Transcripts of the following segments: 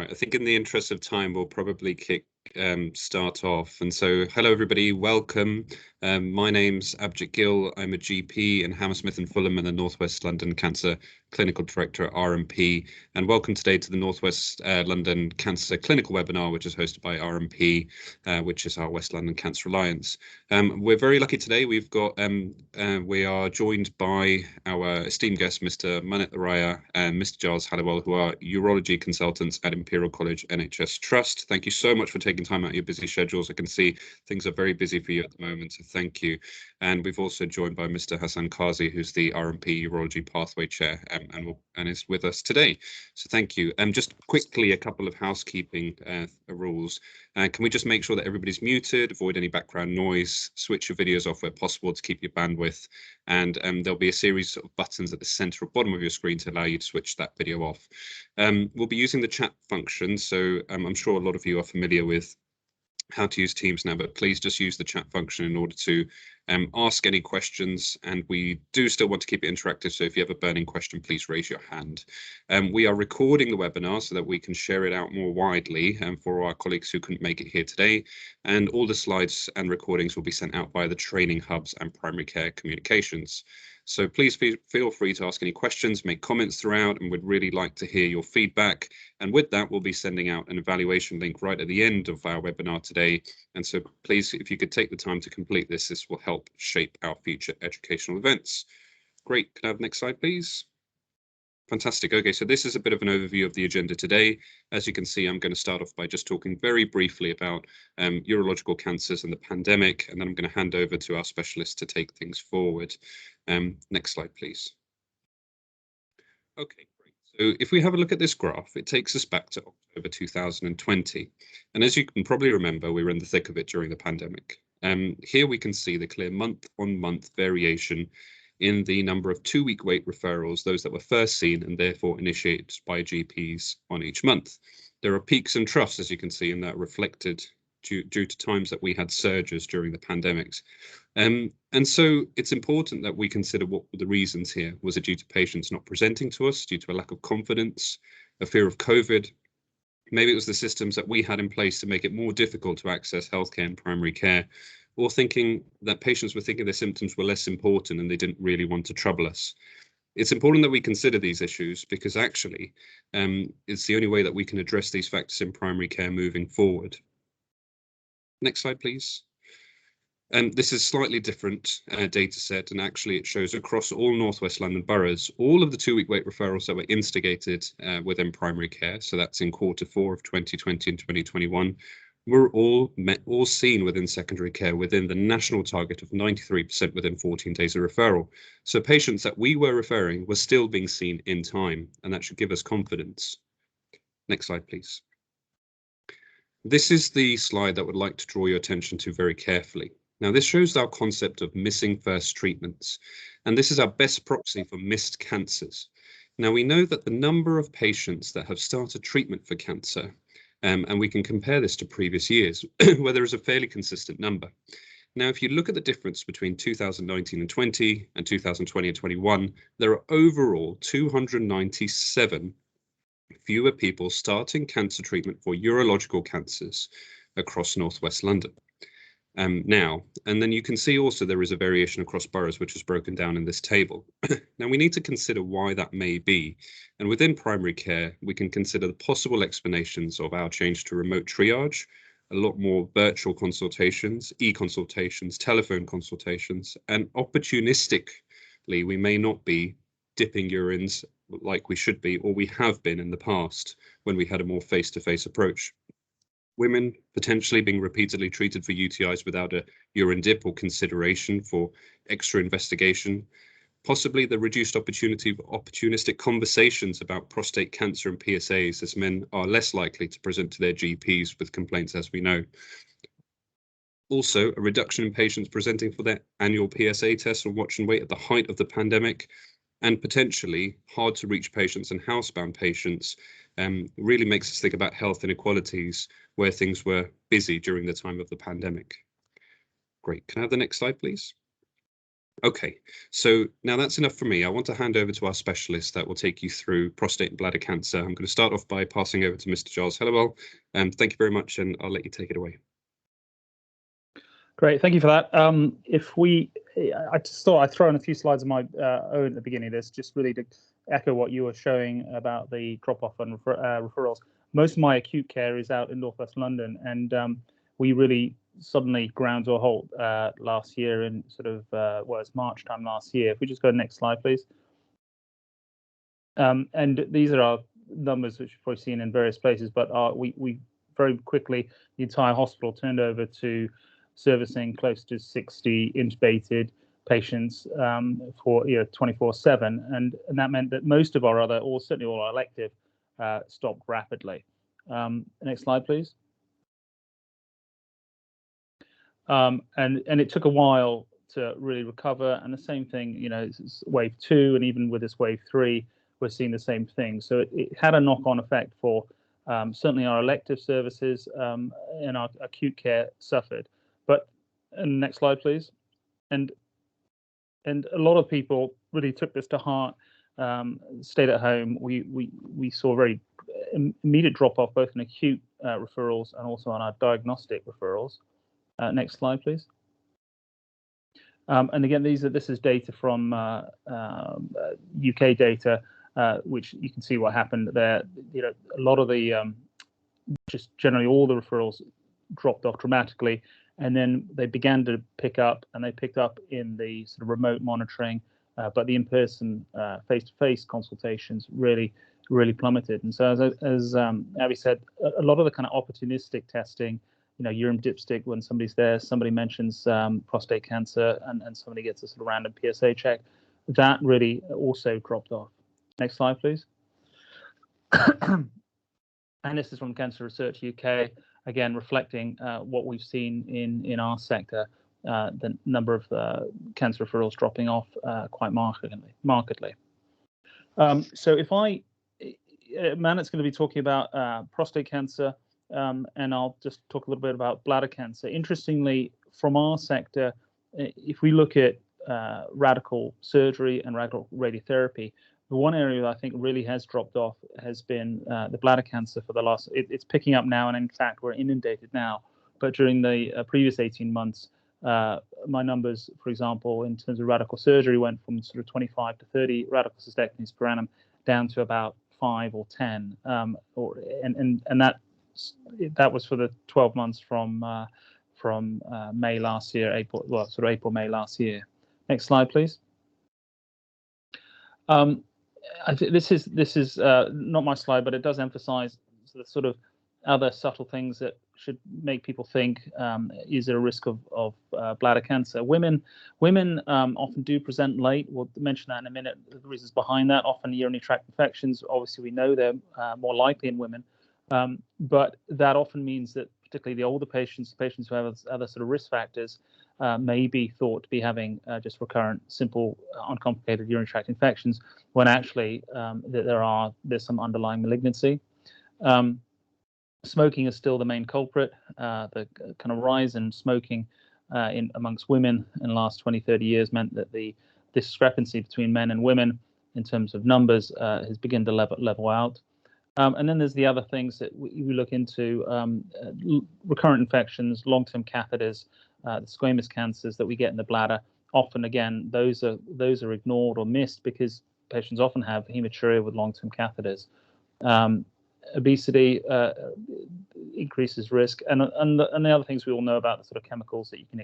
right, I think in the interest of time, we'll probably start off. And so, hello everybody, welcome. My name's Abhijit GIll. I'm a GP in Hammersmith and Fulham and the Northwest London Cancer Clinical Director at RMP. And welcome today to the Northwest London Cancer Clinical Webinar, which is hosted by RMP, which is our West London Cancer Alliance. We're very lucky today. We are joined by our esteemed guest, Mr. Manit Araya and Mr. Giles Halliwell, who are urology consultants at Imperial College NHS Trust. Thank you so much for taking time out of your busy schedules. I can see things are very busy for you at the moment, so thank you. And we've also joined by Mr. Hassan Kazi, who's the RMP Urology Pathway Chair and is with us today. So thank you. Just quickly, a couple of housekeeping rules. Can we just make sure that everybody's muted, avoid any background noise, switch your videos off where possible to keep your bandwidth, and there'll be a series of buttons at the center or bottom of your screen to allow you to switch that video off. We'll be using the chat function, so I'm sure a lot of you are familiar with how to use Teams now, but please just use the chat function in order to ask any questions. And we do still want to keep it interactive, so if you have a burning question, please raise your hand. We are recording the webinar so that we can share it out more widely for our colleagues who couldn't make it here today. And all the slides and recordings will be sent out by the training hubs and primary care communications. So please feel free to ask any questions, make comments throughout, and we'd really like to hear your feedback. And with that, we'll be sending out an evaluation link right at the end of our webinar today. And so please, if you could take the time to complete this, this will help shape our future educational events. Great. Can I have the next slide, please? Fantastic. Okay, so this is a bit of an overview of the agenda today. As you can see, I'm going to start off by just talking very briefly about urological cancers and the pandemic, and then I'm going to hand over to our specialists to take things forward. Next slide, please. Okay, great. So if we have a look at this graph, it takes us back to October 2020. And as you can probably remember, we were in the thick of it during the pandemic. Here we can see the clear month-on-month variation in the number of 2-week wait referrals, those that were first seen and therefore initiated by GPs on each month. There are peaks and troughs, as you can see, and that reflected due to times that we had surges during the pandemics. And so it's important that we consider what were the reasons here. Was it due to patients not presenting to us, due to a lack of confidence, a fear of COVID? Maybe it was the systems that we had in place to make it more difficult to access healthcare and primary care, or thinking that patients were thinking their symptoms were less important and they didn't really want to trouble us. It's important that we consider these issues because actually it's the only way that we can address these factors in primary care moving forward. Next slide, please. This is slightly different data set, and actually it shows across all Northwest London boroughs, all of the 2-week wait referrals that were instigated within primary care, so that's in Q4 of 2020 and 2021, were all seen within secondary care within the national target of 93% within 14 days of referral. So patients that we were referring were still being seen in time, and that should give us confidence. Next slide, please. This is the slide that I would like to draw your attention to very carefully. Now, this shows our concept of missing first treatments, and this is our best proxy for missed cancers. Now, we know that the number of patients that have started treatment for cancer, and we can compare this to previous years, where there is a fairly consistent number. Now, if you look at the difference between 2019 and 20 and 2020 and 21, there are overall 297 fewer people starting cancer treatment for urological cancers across Northwest London. Now, and then you can see also there is a variation across boroughs, which is broken down in this table. Now, we need to consider why that may be. And within primary care, we can consider the possible explanations of our change to remote triage, a lot more virtual consultations, e-consultations, telephone consultations, and opportunistically, we may not be dipping urines like we should be, or we have been in the past when we had a more face-to-face approach. Women potentially being repeatedly treated for UTIs without a urine dip or consideration for extra investigation. Possibly the reduced opportunity for opportunistic conversations about prostate cancer and PSAs, as men are less likely to present to their GPs with complaints, as we know. Also, a reduction in patients presenting for their annual PSA tests or watch and wait at the height of the pandemic, and potentially hard to reach patients and housebound patients really makes us think about health inequalities where things were busy during the time of the pandemic. Great. Can I have the next slide, please? Okay, so now that's enough for me. I want to hand over to our specialist that will take you through prostate and bladder cancer. I'm going to start off by passing over to Mr. Giles Hellewell. Thank you very much, and I'll let you take it away. Great, thank you for that. I just thought I'd throw in a few slides of my own at the beginning of this, just really to echo what you were showing about the drop-off and referrals. Most of my acute care is out in Northwest London, and we really suddenly ground to a halt last year in sort of, it's March time last year. If we just go to the next slide, please. And these are our numbers, which you've probably seen in various places, but we very quickly, the entire hospital turned over to servicing close to 60 intubated patients for 24/7, and that meant that most of our other, or certainly all our elective, stopped rapidly. Next slide, please. And it took a while to really recover, and the same thing, it's wave 2, and even with this wave 3, we're seeing the same thing. So it had a knock-on effect for certainly our elective services, and our acute care suffered. But next slide, please. And a lot of people really took this to heart, stayed at home. We saw a very immediate drop-off both in acute referrals and also on our diagnostic referrals. Next slide, please. And again, this is data from UK data, which you can see what happened there. A lot of the just generally all the referrals dropped off dramatically, and then they began to pick up, and they picked up in the sort of remote monitoring, but the in-person, face-to-face consultations really plummeted. And so, as Abby said, a lot of the kind of opportunistic testing, urine dipstick when somebody's there, somebody mentions prostate cancer, and somebody gets a sort of random PSA check, that really also dropped off. Next slide, please. And this is from Cancer Research UK, again reflecting what we've seen in our sector, the number of cancer referrals dropping off quite markedly. So if Manet's going to be talking about prostate cancer, and I'll just talk a little bit about bladder cancer. Interestingly, from our sector, if we look at radical surgery and radical radiotherapy, the one area that I think really has dropped off has been the bladder cancer for the last, it's picking up now, and in fact, we're inundated now. But during the previous 18 months, my numbers, for example, in terms of radical surgery went from sort of 25 to 30 radical cystectomies per annum down to about 5 or 10. And that was for the 12 months from May last year, April, May last year. Next slide, please. This is not my slide, but it does emphasize the sort of other subtle things that should make people think, is there a risk of bladder cancer? Women often do present late. We'll mention that in a minute. The reasons behind that, often urinary tract infections. Obviously, we know they're more likely in women, but that often means that particularly the older patients who have other sort of risk factors, may be thought to be having just recurrent, simple, uncomplicated urinary tract infections, when actually there's some underlying malignancy. Smoking is still the main culprit. The kind of rise in smoking amongst women in the last 20-30 years meant that the discrepancy between men and women in terms of numbers has begun to level out. And then there's the other things that we look into, recurrent infections, long-term catheters, the squamous cancers that we get in the bladder. Often, again, those are ignored or missed because patients often have hematuria with long-term catheters. Obesity increases risk, and the other things we all know about, the sort of chemicals that you can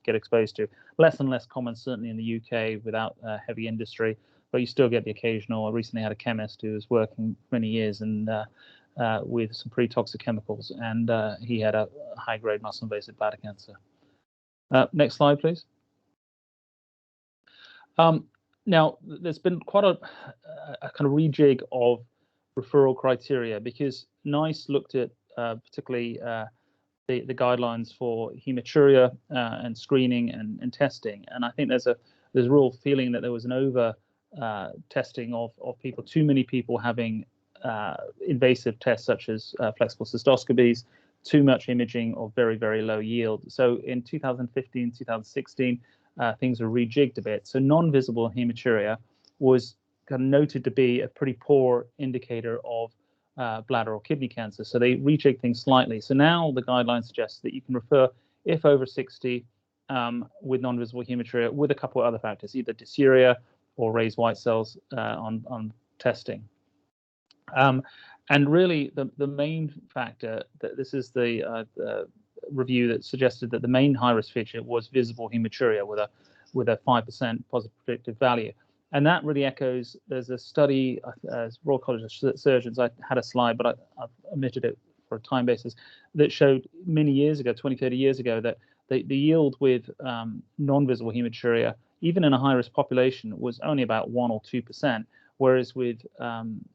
get exposed to. Less and less common, certainly in the UK, without heavy industry. But you still get the occasional. I recently had a chemist who was working many years and with some pretty toxic chemicals, and he had a high-grade muscle-invasive bladder cancer. Next slide, please. Now, there's been quite a kind of rejig of referral criteria, because NICE looked at particularly the guidelines for hematuria and screening and testing, and I think there's a real feeling that there was an over testing of people, too many people having invasive tests such as flexible cystoscopies, too much imaging of very, very low yield. So in 2015, 2016, things are rejigged a bit. So non-visible hematuria was kind of noted to be a pretty poor indicator of bladder or kidney cancer. So they rejigged things slightly. So now the guidelines suggest that you can refer if over 60 with non-visible hematuria with a couple of other factors, either dysuria or raised white cells on testing. And really, the main factor that this is the review that suggested that the main high-risk feature was visible hematuria with a 5% positive predictive value. And that really echoes, there's a study, as Royal College of Surgeons, I had a slide, but I've omitted it for a time basis, that showed many years ago, 20, 30 years ago, that the yield with non-visible hematuria, even in a high-risk population, was only about 1 or 2%, whereas with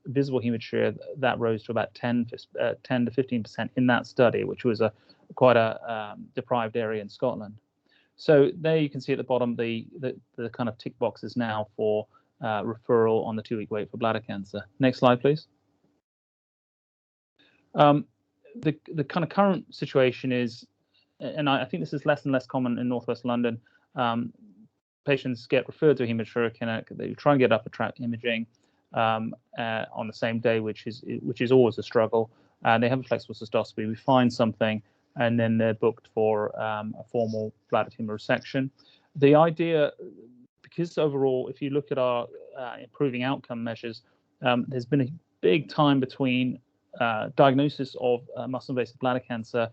visible hematuria, that rose to about 10 to 15% in that study, which was quite a deprived area in Scotland. So there you can see at the bottom the kind of tick boxes now for referral on the 2-week wait for bladder cancer. Next slide, please. The kind of current situation is, and I think this is less and less common in Northwest London, patients get referred to a hematuria clinic. They try and get upper tract imaging on the same day, which is always a struggle. They have a flexible cystoscopy. We find something, and then they're booked for a formal bladder tumor resection. The idea, because overall, if you look at our improving outcome measures, there's been a big time between diagnosis of muscle-invasive bladder cancer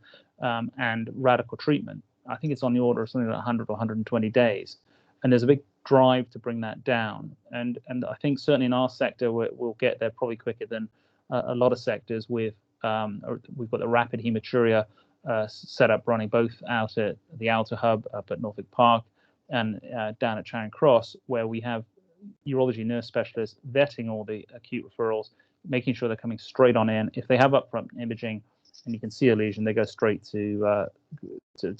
and radical treatment. I think it's on the order of something like 100 or 120 days. And there's a big drive to bring that down. And I think certainly in our sector, we'll get there probably quicker than a lot of sectors with, we've got the rapid hematuria setup running both out at the Outer Hub up at Norfolk Park and down at Charing Cross, where we have urology nurse specialists vetting all the acute referrals, making sure they're coming straight on in. If they have upfront imaging and you can see a lesion, they go straight to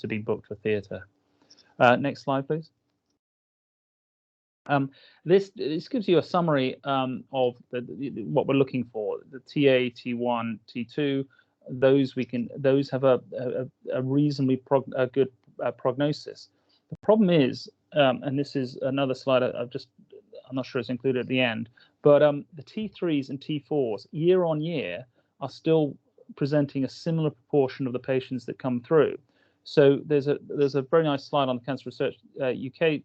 be booked for theatre. Next slide, please. This gives you a summary of what we're looking for. The TA, T1, T2. Those have a reasonably good prognosis. The problem is, and this is another slide I'm not sure it's included at the end, but the T3s and T4s year on year are still presenting a similar proportion of the patients that come through. So there's a very nice slide on the Cancer Research UK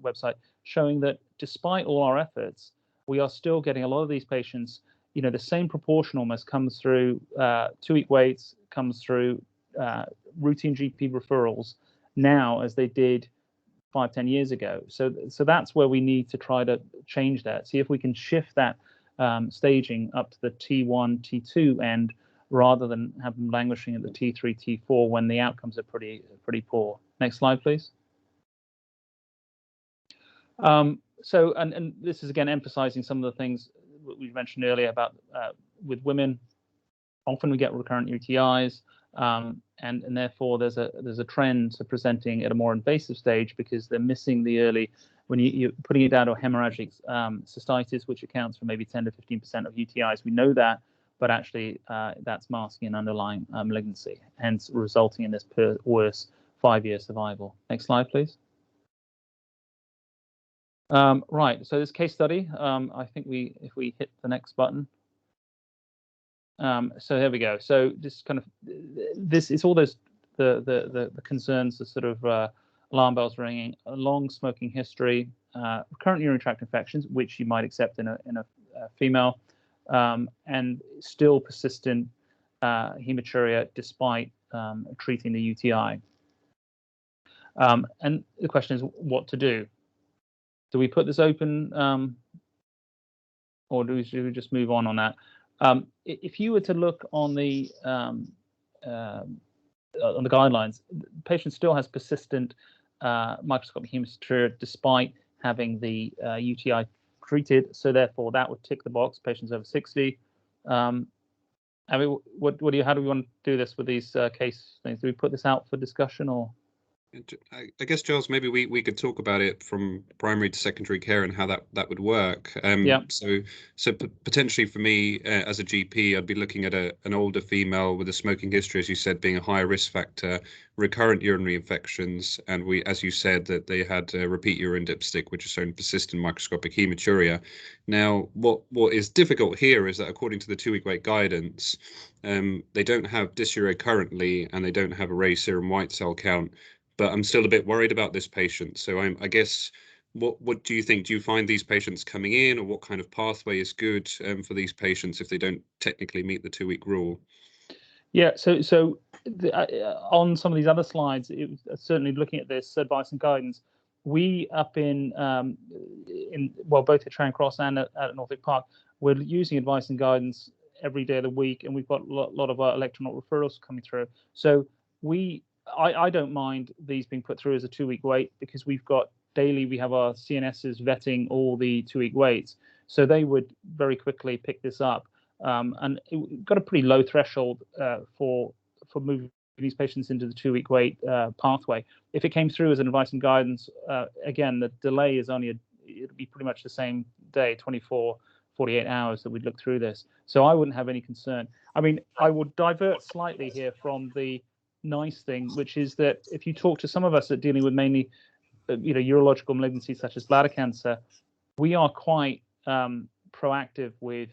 website showing that despite all our efforts, we are still getting a lot of these patients. You know, the same proportion almost comes through 2-week waits, comes through routine GP referrals now as they did 5-10 years ago. So that's where we need to try to change that. See if we can shift that staging up to the T1, T2 end, rather than have them languishing at the T3, T4 when the outcomes are pretty poor. Next slide, please. So this is again emphasizing some of the things we mentioned earlier about with women. Often we get recurrent UTIs, and therefore there's a trend to presenting at a more invasive stage because they're missing the early, when you're putting it down to a hemorrhagic cystitis, which accounts for maybe 10 to 15% of UTIs. We know that, but actually that's masking an underlying malignancy, hence resulting in this worse 5-year survival. Next slide, please. Right, so this case study, I think if we hit the next button. So here we go. So this kind of, it's all those, the concerns, the sort of alarm bells ringing, a long smoking history, recurrent urinary tract infections, which you might accept in a female, and still persistent hematuria despite treating the UTI. And the question is what to do. Do we put this open, or do we just move on that? If you were to look on the guidelines, the patient still has persistent microscopic hematuria despite having the UTI treated. So therefore, that would tick the box. Patients over 60. I mean, how do we want to do this with these case things? Do we put this out for discussion or? I guess, Giles, maybe we could talk about it from primary to secondary care and how that would work. Yeah. So potentially for me as a GP, I'd be looking at an older female with a smoking history, as you said, being a higher risk factor, recurrent urinary infections, and as you said, that they had repeat urine dipstick, which is shown persistent microscopic hematuria. Now, what is difficult here is that according to the 2-week wait guidance, they don't have dysuria currently, and they don't have a raised serum white cell count. But I'm still a bit worried about this patient. So I guess, what do you think? Do you find these patients coming in, or what kind of pathway is good for these patients if they don't technically meet the 2-week rule? Yeah. On some of these other slides, it was certainly looking at this advice and guidance. We up in both at Charing Cross and at Norfolk Park, we're using advice and guidance every day of the week, and we've got a lot of our electronic referrals coming through. So I don't mind these being put through as a 2-week wait, because we have our CNSs vetting all the 2-week waits, so they would very quickly pick this up, and it got a pretty low threshold for moving these patients into the 2-week wait pathway. If it came through as an advice and guidance, again, the delay is it'd be pretty much the same day, 24, 48 hours that we'd look through this. So I wouldn't have any concern. I mean, I would divert slightly here from the nice thing, which is that if you talk to some of us that are dealing with mainly urological malignancies such as bladder cancer, we are quite proactive with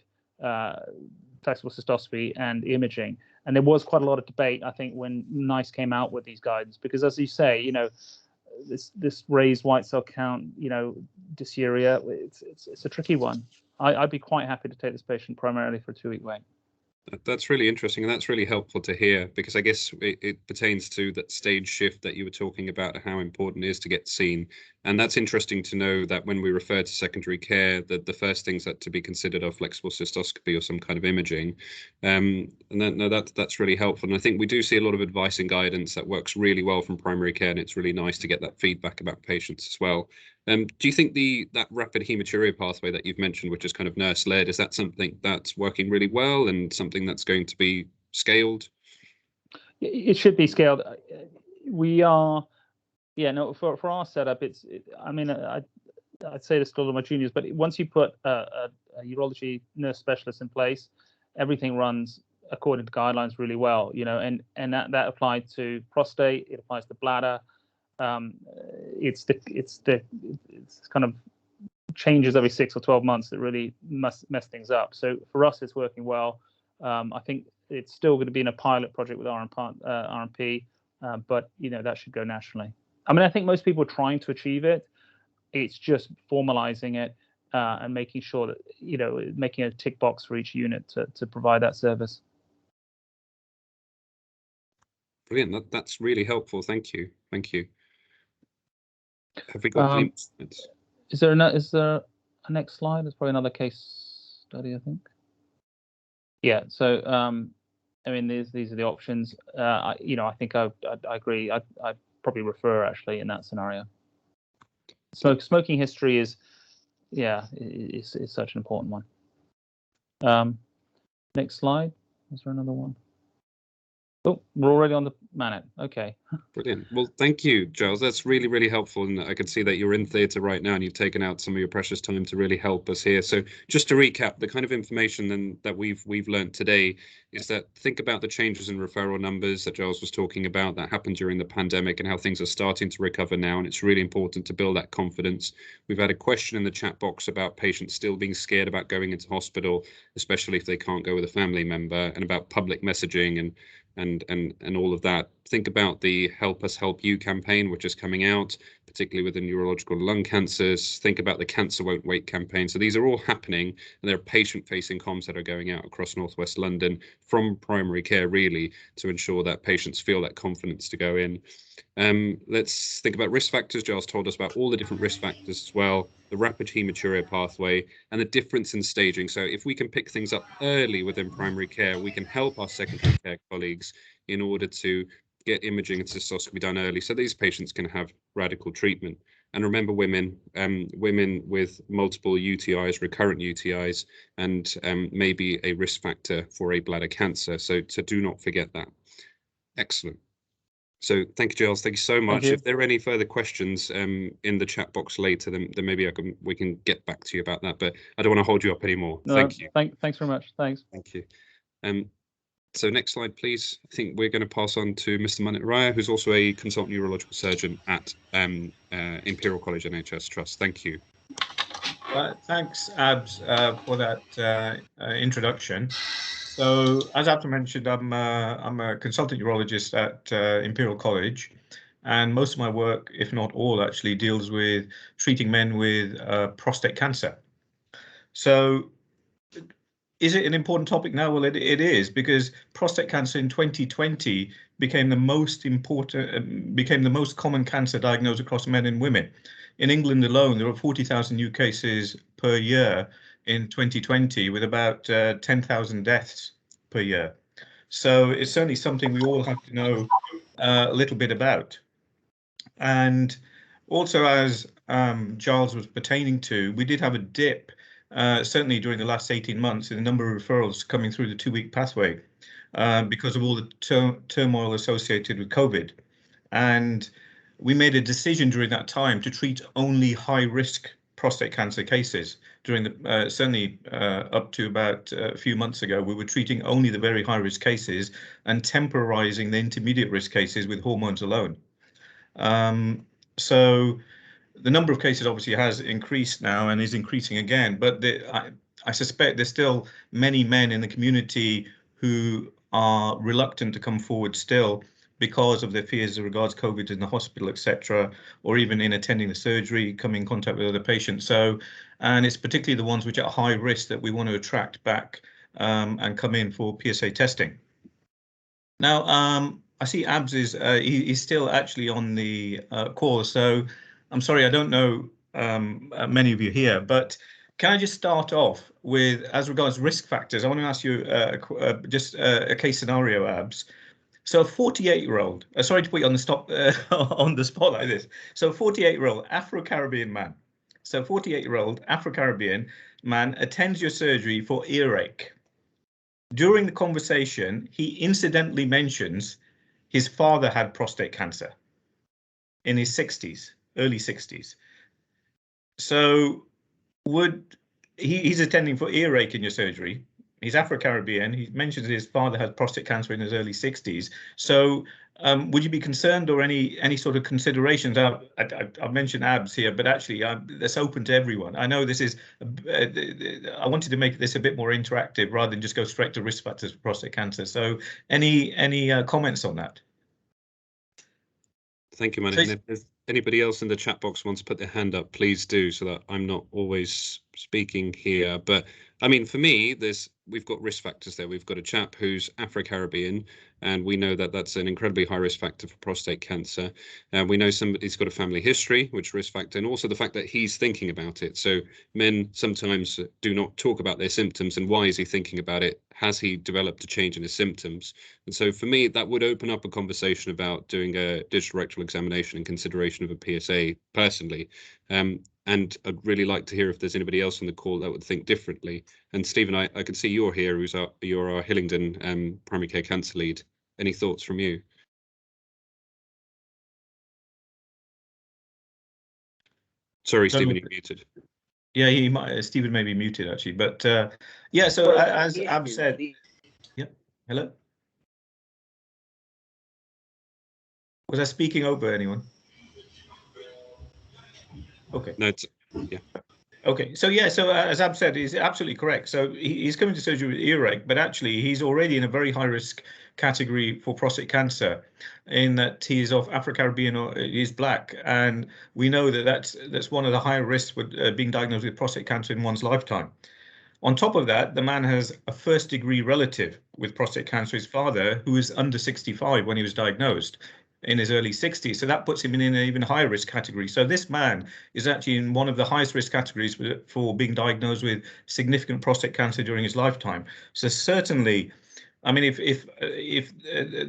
flexible cystoscopy and imaging, and there was quite a lot of debate, I think, when NICE came out with these guidance, because as you say, this raised white cell count, dysuria, it's a tricky one. I'd be quite happy to take this patient primarily for a 2-week wait. That's really interesting, and that's really helpful to hear, because I guess it pertains to that stage shift that you were talking about, how important it is to get seen. And that's interesting to know that when we refer to secondary care, that the first things that to be considered are flexible cystoscopy or some kind of imaging. And that's really helpful. And I think we do see a lot of advice and guidance that works really well from primary care, and it's really nice to get that feedback about patients as well. Do you think that rapid hematuria pathway that you've mentioned, which is kind of nurse-led, is that something that's working really well and something that's going to be scaled? It should be scaled. We are, for our setup, I mean, I'd say this to all of my juniors, but once you put a urology nurse specialist in place, everything runs according to guidelines really well, and that applied to prostate, it applies to bladder. It's kind of changes every 6 or 12 months that really mess things up. So for us, it's working well. I think it's still going to be in a pilot project with RMP, but that should go nationally. I mean, I think most people are trying to achieve it. It's just formalizing it and making sure that making a tick box for each unit to provide that service. Brilliant. That's really helpful. Thank you. Have we got any slides? Is there a next slide? There's probably another case study, I think. Yeah. So I mean, these are the options. I think I agree. I'd probably refer actually in that scenario. So smoking history is such an important one. Next slide. Is there another one? Oh, we're already on the Manet. Okay. Brilliant. Well, thank you, Giles. That's really, really helpful. And I can see that you're in theatre right now and you've taken out some of your precious time to really help us here. So just to recap, the kind of information that we've learned today is that think about the changes in referral numbers that Giles was talking about that happened during the pandemic and how things are starting to recover now. And it's really important to build that confidence. We've had a question in the chat box about patients still being scared about going into hospital, especially if they can't go with a family member, and about public messaging and all of that. Think about the Help Us Help You campaign, which is coming out, particularly within urological lung cancers. Think about the Cancer Won't Wait campaign. So these are all happening, and there are patient-facing comms that are going out across Northwest London from primary care, really, to ensure that patients feel that confidence to go in. Let's think about risk factors. Giles told us about all the different risk factors as well, the rapid hematuria pathway, and the difference in staging. So if we can pick things up early within primary care, we can help our secondary care colleagues in order to get imaging and cystoscopy done early, so these patients can have radical treatment. And remember, women with multiple UTIs, recurrent UTIs, and maybe a risk factor for a bladder cancer. So do not forget that. Excellent. So thank you, Giles. Thank you so much. you. If there are any further questions in the chat box later, then maybe we can get back to you about that. But I don't want to hold you up anymore. No, thank you. Thanks very much. Thanks. Thank you. So next slide, please. I think we're going to pass on to Mr. Manit Raya, who's also a consultant urological surgeon at Imperial College NHS Trust. Thank you. Thanks, Abs, for that introduction. So, as Abs mentioned, I'm a consultant urologist at Imperial College, and most of my work, if not all, actually deals with treating men with prostate cancer. So, is it an important topic now? Well, it is, because prostate cancer in 2020 became the most common cancer diagnosed across men and women. In England alone, there were 40,000 new cases per year in 2020, with about 10,000 deaths per year. So it's certainly something we all have to know a little bit about. And also, as Giles was pertaining to, we did have a dip, certainly during the last 18 months, in the number of referrals coming through the 2-week pathway because of all the turmoil associated with COVID. And we made a decision during that time to treat only high-risk prostate cancer cases. During the certainly up to about a few months ago, we were treating only the very high-risk cases and temporizing the intermediate risk cases with hormones alone. So the number of cases obviously has increased now and is increasing again, but I suspect there's still many men in the community who are reluctant to come forward still because of their fears as regards COVID in the hospital, etc., or even in attending the surgery, coming in contact with other patients. So, and it's particularly the ones which are at high risk that we want to attract back and come in for PSA testing. Now, I see Abs is he's still actually on the call, so I'm sorry, I don't know many of you here, but can I just start off with, as regards risk factors, I want to ask you just a case scenario, Abs. So a 48-year-old, sorry to put you on the spot like this. So a 48-year-old Afro-Caribbean man. So 48-year-old Afro-Caribbean man attends your surgery for earache. During the conversation, he incidentally mentions his father had prostate cancer in his 60s, early 60s. So he's attending for earache in your surgery. He's Afro-Caribbean. He mentions his father had prostate cancer in his early 60s. So would you be concerned, or any sort of considerations? I've mentioned Abs here, but actually that's open to everyone. I know this is, I wanted to make this a bit more interactive rather than just go straight to risk factors for prostate cancer. So any comments on that? Thank you, Manit. And if anybody else in the chat box wants to put their hand up, please do, so that I'm not always speaking here. But I mean, for me, we've got risk factors there. We've got a chap who's Afro-Caribbean, and we know that that's an incredibly high risk factor for prostate cancer. And we know somebody's got a family history, which risk factor, and also the fact that he's thinking about it. So men sometimes do not talk about their symptoms, and why is he thinking about it? Has he developed a change in his symptoms? And so for me, that would open up a conversation about doing a digital rectal examination in consideration of a PSA personally. And I'd really like to hear if there's anybody else on the call that would think differently. And Stephen, I can see you're here, you're our Hillingdon primary care cancer lead. Any thoughts from you? Sorry, Stephen, you're muted. Yeah, he might. Stephen may be muted actually, but yeah. So as Ab said, yeah. Hello. Was I speaking over anyone? Okay. No, yeah. Okay, so yeah, so as Ab said, he's absolutely correct. So he's coming to surgery with earache, but actually he's already in a very high risk category for prostate cancer, in that he is of Afro-Caribbean or he's black, and we know that that's one of the higher risks with being diagnosed with prostate cancer in one's lifetime. On top of that, the man has a first-degree relative with prostate cancer, his father, who was under 65 when he was diagnosed, in his early 60s. So that puts him in an even higher risk category. So this man is actually in one of the highest risk categories for being diagnosed with significant prostate cancer during his lifetime. So certainly, I mean, if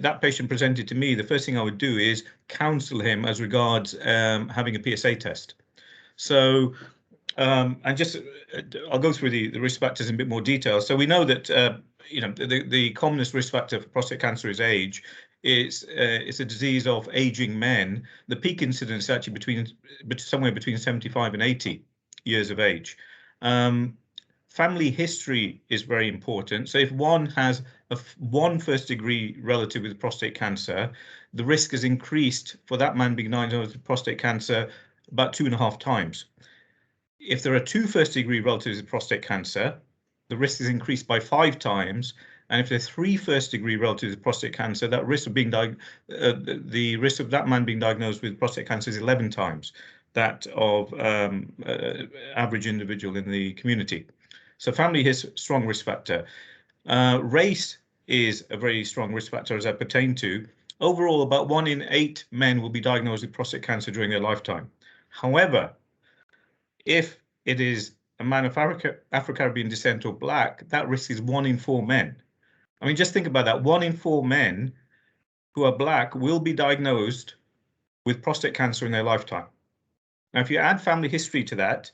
that patient presented to me, the first thing I would do is counsel him as regards having a PSA test. So and just I'll go through the risk factors in a bit more detail. So we know that the commonest risk factor for prostate cancer is age. it's a disease of aging men. The peak incidence is actually somewhere between 75 and 80 years of age. Family history is very important. So if one has one first-degree relative with prostate cancer, the risk is increased for that man being diagnosed with prostate cancer about 2.5 times. If there are 2 first-degree relatives with prostate cancer, the risk is increased by 5 times. And if there are 3 first-degree relatives with prostate cancer, that risk of being the risk of that man being diagnosed with prostate cancer is 11 times that of average individual in the community. So family is a strong risk factor. Race is a very strong risk factor as I pertain to. Overall, about 1 in 8 men will be diagnosed with prostate cancer during their lifetime. However, if it is a man of Afro-Caribbean descent or black, that risk is 1 in 4 men. I mean, just think about that. 1 in 4 men who are black will be diagnosed with prostate cancer in their lifetime. Now, if you add family history to that,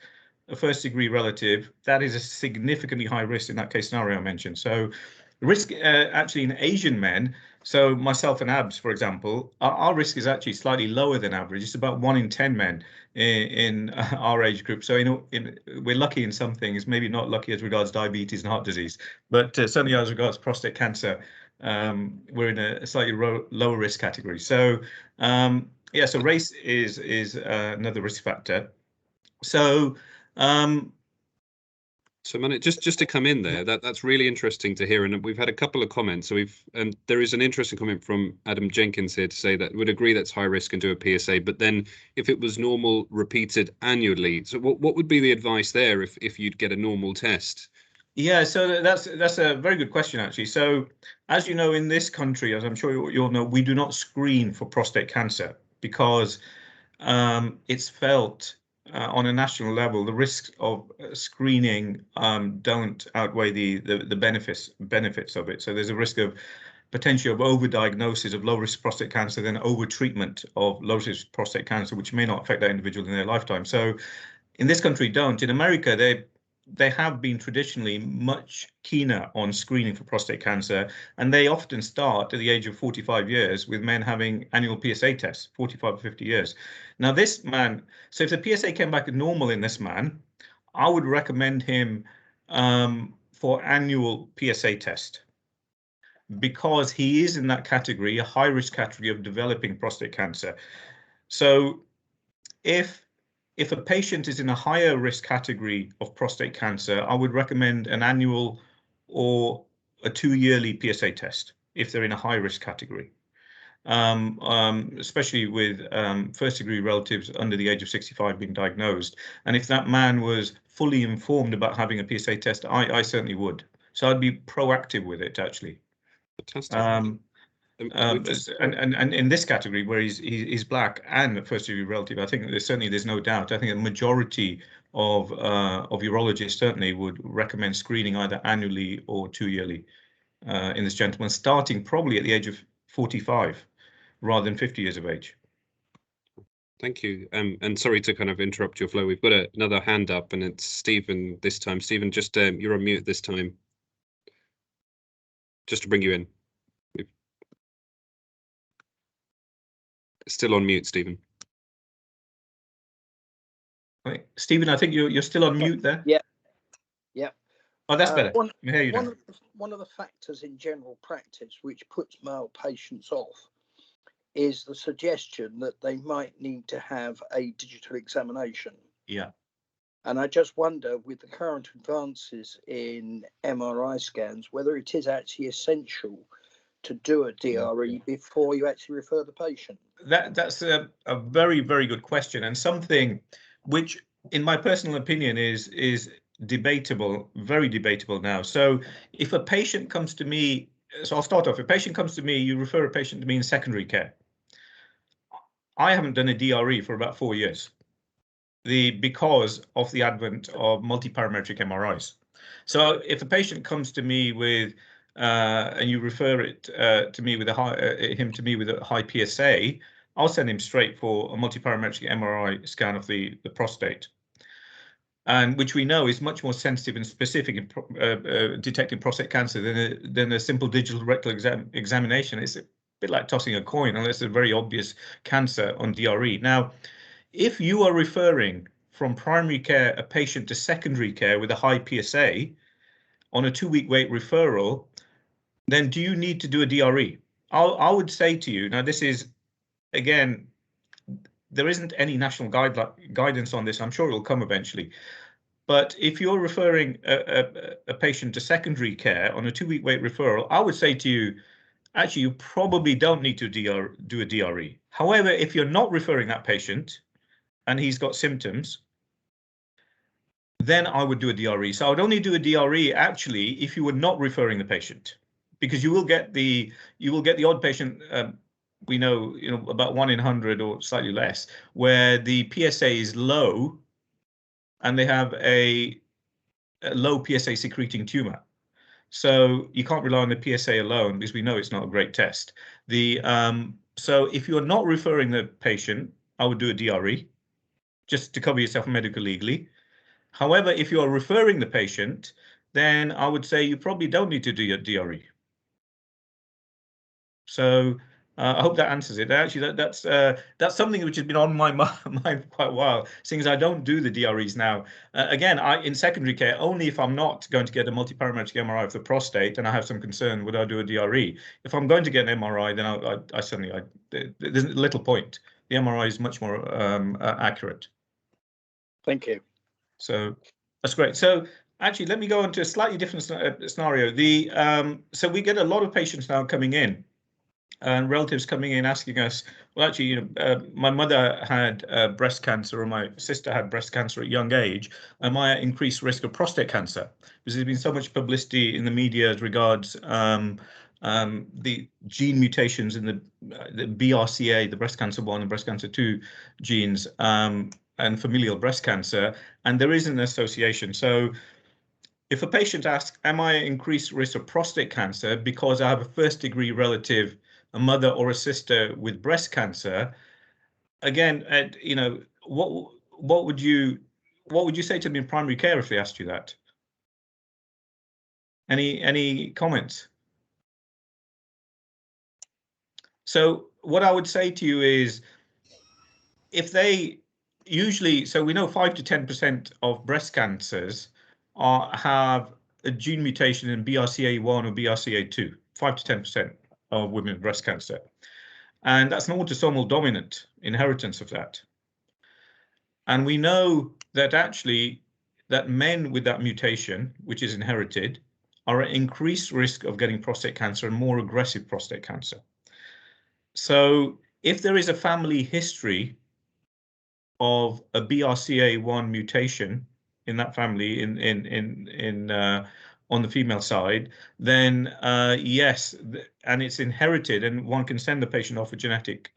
a first-degree relative, that is a significantly high risk in that case scenario I mentioned. So risk actually in Asian men, so myself and Abs, for example, our risk is actually slightly lower than average. It's about 1 in 10 men in our age group. So we're lucky in some things, maybe not lucky as regards diabetes and heart disease, but certainly as regards prostate cancer, we're in a slightly lower risk category. So yeah, so race is another risk factor. So so Manit, just to come in there, that's really interesting to hear, and we've had a couple of comments. So there is an interesting comment from Adam Jenkins here to say that would agree that's high risk and do a PSA, but then if it was normal repeated annually, so what would be the advice there if you'd get a normal test? Yeah, so that's a very good question actually. So as you know, in this country, as I'm sure you all know, we do not screen for prostate cancer because it's felt on a national level, the risks of screening don't outweigh the benefits of it. So there's a risk of potentially of overdiagnosis of low-risk prostate cancer, then over-treatment of low-risk prostate cancer, which may not affect that individual in their lifetime. So in this country, don't. In America, they have been traditionally much keener on screening for prostate cancer, and they often start at the age of 45 years with men having annual PSA tests, 45 or 50 years. Now this man, so if the PSA came back normal in this man, I would recommend him for annual PSA test because he is in that category, a high risk category of developing prostate cancer. So if a patient is in a higher risk category of prostate cancer, I would recommend an annual or a 2-yearly PSA test if they're in a high risk category, especially with first-degree relatives under the age of 65 being diagnosed. And if that man was fully informed about having a PSA test, I certainly would. So I'd be proactive with it, actually. Fantastic. And in this category where he's black and a first-degree relative, I think there's no doubt. I think a majority of urologists certainly would recommend screening either annually or 2-yearly in this gentleman, starting probably at the age of 45 rather than 50 years of age. Thank you. And sorry to kind of interrupt your flow. We've got another hand up, and it's Stephen this time. Stephen, just you're on mute this time. Just to bring you in. Still on mute, Stephen. Right. Stephen, I think you're still on mute there. Yeah. Oh, that's better. Here you go. One of the factors in general practice which puts male patients off is the suggestion that they might need to have a digital examination. Yeah. And I just wonder, with the current advances in MRI scans, whether it is actually essential to do a DRE before you actually refer the patient. That's a very, very good question, and something which, in my personal opinion, is debatable, very debatable now. So if a patient comes to me, so I'll start off. If a patient comes to me, you refer a patient to me in secondary care. I haven't done a DRE for about 4 years, because of the advent of multi-parametric MRIs. So if a patient comes to me with and you refer it to me with a high PSA, I'll send him straight for a multi-parametric MRI scan of the prostate, and which we know is much more sensitive and specific in detecting prostate cancer than a simple digital rectal examination. It's a bit like tossing a coin unless it's a very obvious cancer on DRE. Now, if you are referring from primary care a patient to secondary care with a high PSA on a 2-week wait referral, then do you need to do a DRE? I would say to you, now this is, again, there isn't any national guidance on this. I'm sure it'll come eventually. But if you're referring a patient to secondary care on a 2-week wait referral, I would say to you, actually, you probably don't need to do a DRE. However, if you're not referring that patient and he's got symptoms, then I would do a DRE. So I would only do a DRE actually if you were not referring the patient, because you will get the odd patient. We know, about 1 in 100 or slightly less, where the PSA is low and they have a low PSA secreting tumor. So you can't rely on the PSA alone because we know it's not a great test. So if you're not referring the patient, I would do a DRE just to cover yourself medical legally. However, if you're referring the patient, then I would say you probably don't need to do your DRE. So I hope that answers it. Actually, that's something which has been on my mind for quite a while, seeing as I don't do the DREs now. Again, in secondary care, only if I'm not going to get a multiparametric MRI of the prostate and I have some concern, would I do a DRE? If I'm going to get an MRI, then there's little point. The MRI is much more accurate. Thank you. So that's great. So actually, let me go on to a slightly different scenario. So we get a lot of patients now coming in, and relatives coming in asking us, well, actually, my mother had breast cancer, or my sister had breast cancer at a young age. Am I at increased risk of prostate cancer? Because there's been so much publicity in the media as regards the gene mutations in the BRCA, the breast cancer 1 and breast cancer 2 genes, and familial breast cancer, and there is an association. So if a patient asks, am I at increased risk of prostate cancer because I have a first-degree relative, a mother or a sister with breast cancer, again, what would you say to them in primary care if they asked you that? Any comments? So what I would say to you is, if they usually, so we know 5 to 10% of breast cancers have a gene mutation in BRCA1 or BRCA2, 5 to 10% of women with breast cancer. And that's an autosomal dominant inheritance of that. And we know that actually that men with that mutation, which is inherited, are at increased risk of getting prostate cancer and more aggressive prostate cancer. So if there is a family history of a BRCA1 mutation in that family on the female side, then yes, and it's inherited, and one can send the patient off for genetic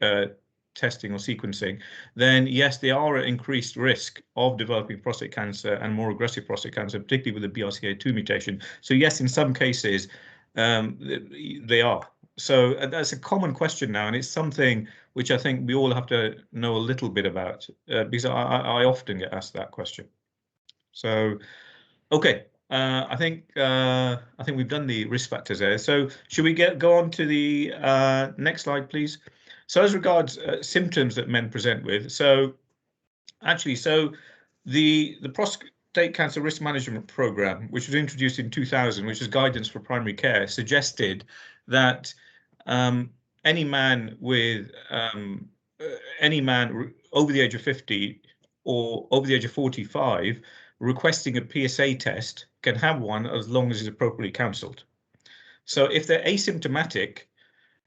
testing or sequencing, then yes, they are at increased risk of developing prostate cancer and more aggressive prostate cancer, particularly with the BRCA2 mutation. So yes, in some cases, they are. So that's a common question now, and it's something which I think we all have to know a little bit about, because I often get asked that question. So, okay, I think we've done the risk factors there. So should we go on to the next slide, please? So as regards symptoms that men present with, so actually, the Prostate Cancer Risk Management Program, which was introduced in 2000, which is guidance for primary care, suggested that any man over the age of 50 or over the age of 45 requesting a PSA test can have one as long as it's appropriately counselled. So if they're asymptomatic,